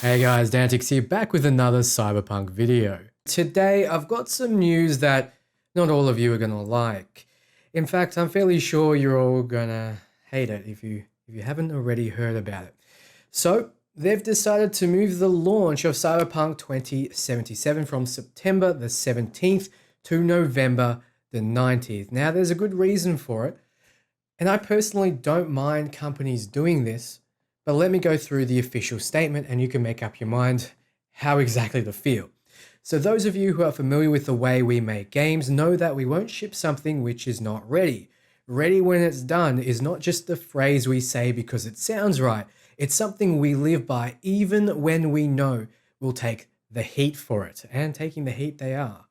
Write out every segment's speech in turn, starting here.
Hey guys, Dantix here, back with another Cyberpunk video. Today I've got some news that not all of you are gonna like. In fact, I'm fairly sure you're all gonna hate it if you haven't already heard about it. So, they've decided to move the launch of Cyberpunk 2077 from September the 17th to November the 19th. Now, there's a good reason for it, and I personally don't mind companies doing this, but let me go through the official statement and you can make up your mind how exactly to feel. So those of you who are familiar with the way we make games know that we won't ship something which is not ready. Ready when it's done is not just the phrase we say because it sounds right. It's something we live by even when we know we'll take the heat for it. And taking the heat they are.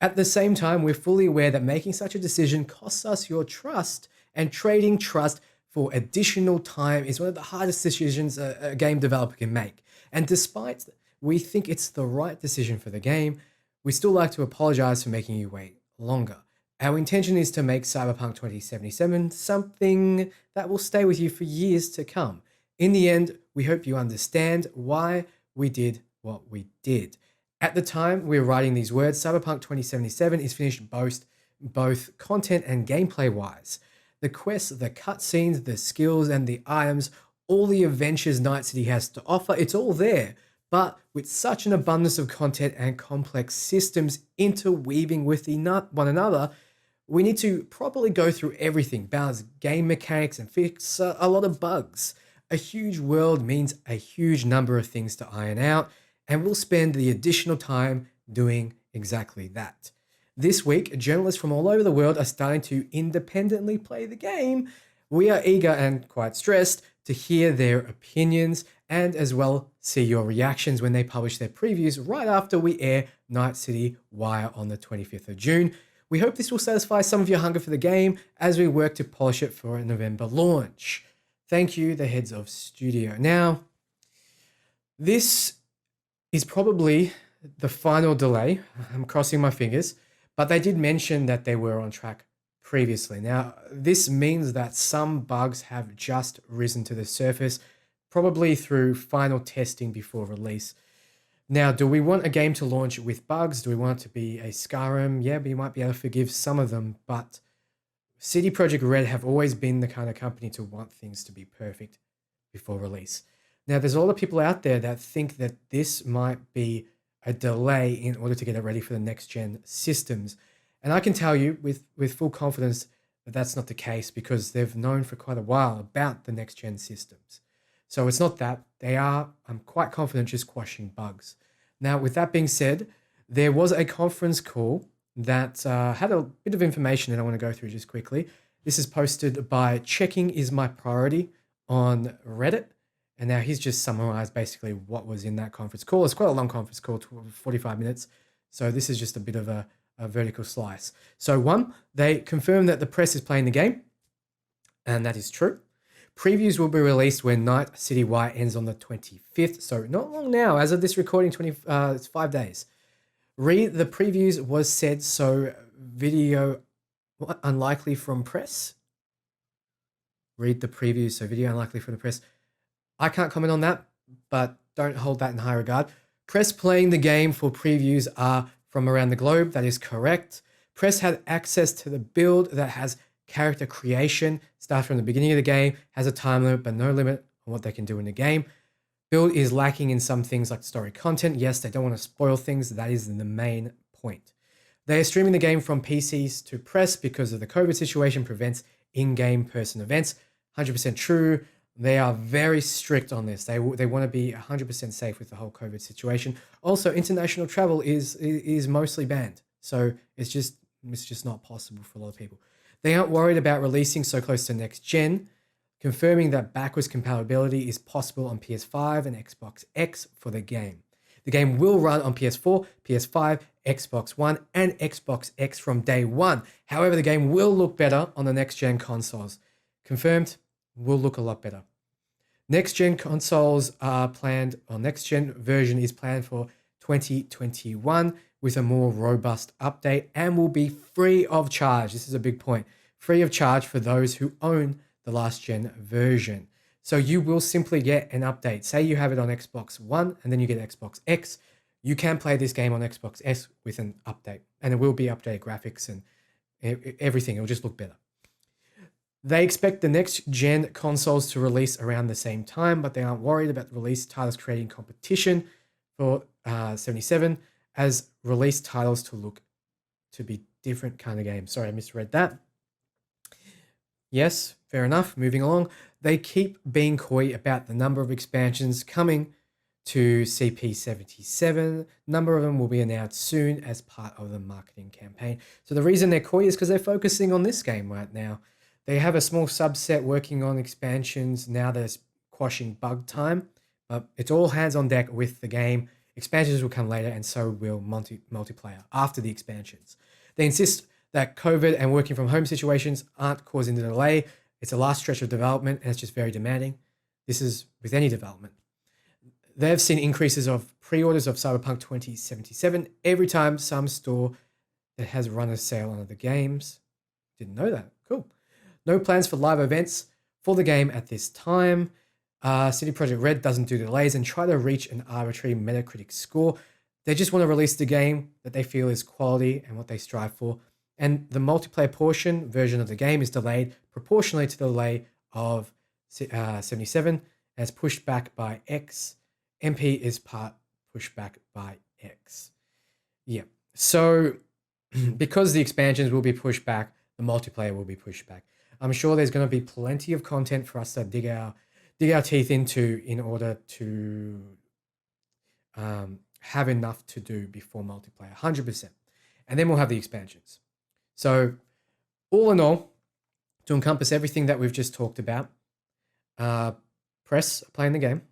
At the same time, we're fully aware that making such a decision costs us your trust, and trading trust for additional time is one of the hardest decisions a game developer can make. And despite we think it's the right decision for the game, we still like to apologize for making you wait longer. Our intention is to make Cyberpunk 2077 something that will stay with you for years to come. In the end, we hope you understand why we did what we did. At the time we're writing these words, Cyberpunk 2077 is finished both content and gameplay wise. The quests, the cutscenes, the skills, and the items, all the adventures Night City has to offer, it's all there. But with such an abundance of content and complex systems interweaving with one another, we need to properly go through everything, balance game mechanics, and fix a lot of bugs. A huge world means a huge number of things to iron out, and we'll spend the additional time doing exactly that. This week, journalists from all over the world are starting to independently play the game. We are eager and quite stressed to hear their opinions and as well see your reactions when they publish their previews right after we air Night City Wire on the 25th of June. We hope this will satisfy some of your hunger for the game as we work to polish it for a November launch. Thank you, the heads of studio. Now, this is probably the final delay. I'm crossing my fingers. But they did mention that they were on track previously. Now, this means that some bugs have just risen to the surface, probably through final testing before release. Now, do we want a game to launch with bugs? Do we want it to be a Skyrim? Yeah, we might be able to forgive some of them, but CD Projekt Red have always been the kind of company to want things to be perfect before release. Now, there's a lot of people out there that think that this might be a delay in order to get it ready for the next gen systems. And I can tell you with full confidence that that's not the case because they've known for quite a while about the next gen systems. So it's not that. They are, I'm quite confident, just quashing bugs. Now, with that being said, there was a conference call that had a bit of information that I want to go through just quickly. This is posted by Checking Is My Priority on Reddit. And now he's just summarized basically what was in that conference call. It's quite a long conference call, 45 minutes. So this is just a bit of a vertical slice. So one, they confirmed that the press is playing the game. And that is true. Previews will be released when Night City Wire ends on the 25th. So not long now. As of this recording, it's 5 days. Read the previews was said, so video unlikely from press. Read the previews, so video unlikely from the press. I can't comment on that, but don't hold that in high regard. Press playing the game for previews are from around the globe. That is correct. Press had access to the build that has character creation, start from the beginning of the game, has a time limit, but no limit on what they can do in the game. Build is lacking in some things like story content. Yes, they don't want to spoil things. That is the main point. They are streaming the game from PCs to press because of the COVID situation prevents in-game person events. 100% true. They are very strict on this. They want to be 100% safe with the whole COVID situation. Also, international travel is mostly banned. So it's just not possible for a lot of people. They aren't worried about releasing so close to next gen, confirming that backwards compatibility is possible on PS5 and Xbox X for the game. The game will run on PS4, PS5, Xbox One, and Xbox X from day one. However, the game will look better on the next gen consoles. Confirmed, will look a lot better. Next gen consoles are planned, or next gen version is planned for 2021 with a more robust update and will be free of charge. This is a big point. Free of charge for those who own the last gen version. So you will simply get an update. Say you have it on Xbox One and then you get Xbox X. You can play this game on Xbox S with an update, and it will be updated graphics and everything. It'll just look better. They expect the next gen consoles to release around the same time, but they aren't worried about release titles creating competition for 77 as release titles to be different kind of games. Sorry, I misread that. Yes, fair enough. Moving along. They keep being coy about the number of expansions coming to CP77. Number of them will be announced soon as part of the marketing campaign. So the reason they're coy is because they're focusing on this game right now. They have a small subset working on expansions. Now they're quashing bug time, but it's all hands on deck with the game. Expansions will come later, and so will multiplayer after the expansions. They insist that COVID and working from home situations aren't causing the delay. It's a last stretch of development, and it's just very demanding. This is with any development. They've seen increases of pre-orders of Cyberpunk 2077 every time some store that has run a sale on other games. Didn't know that. Cool. No plans for live events for the game at this time. CD Projekt Red doesn't do delays and try to reach an arbitrary Metacritic score. They just want to release the game that they feel is quality and what they strive for. And the multiplayer portion version of the game is delayed proportionally to the delay of 77 as pushed back by X. MP is part pushed back by X. Yeah. So because the expansions will be pushed back, the multiplayer will be pushed back. I'm sure there's going to be plenty of content for us to dig our teeth into in order to have enough to do before multiplayer, 100%. And then we'll have the expansions. So all in all, to encompass everything that we've just talked about, press playing the game.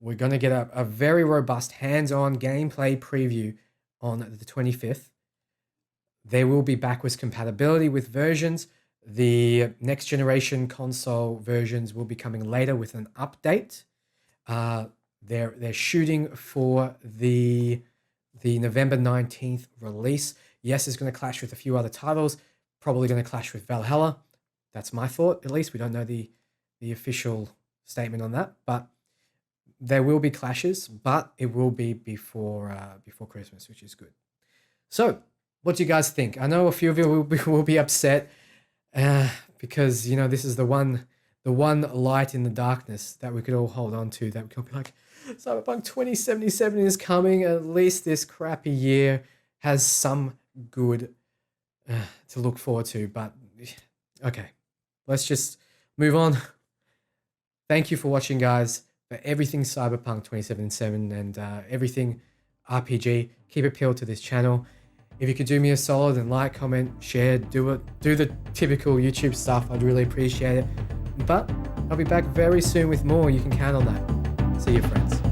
We're going to get a very robust hands-on gameplay preview on the 25th. There will be backwards compatibility with versions. The next generation console versions will be coming later with an update. They're shooting for the November 19th release. Yes, it's going to clash with a few other titles. Probably going to clash with Valhalla. That's my thought, at least. We don't know the official statement on that, but there will be clashes, but it will be before Christmas, which is good. So, what do you guys think? I know a few of you will be upset because this is the one light in the darkness that we could all hold on to. That we could be like, Cyberpunk 2077 is coming. At least this crappy year has some good to look forward to. But okay, let's just move on. Thank you for watching, guys. For everything Cyberpunk 2077 and everything RPG, keep it peeled to this channel. If you could do me a solid and like, comment, share, do the typical YouTube stuff, I'd really appreciate it. But I'll be back very soon with more. You can count on that. See you, friends.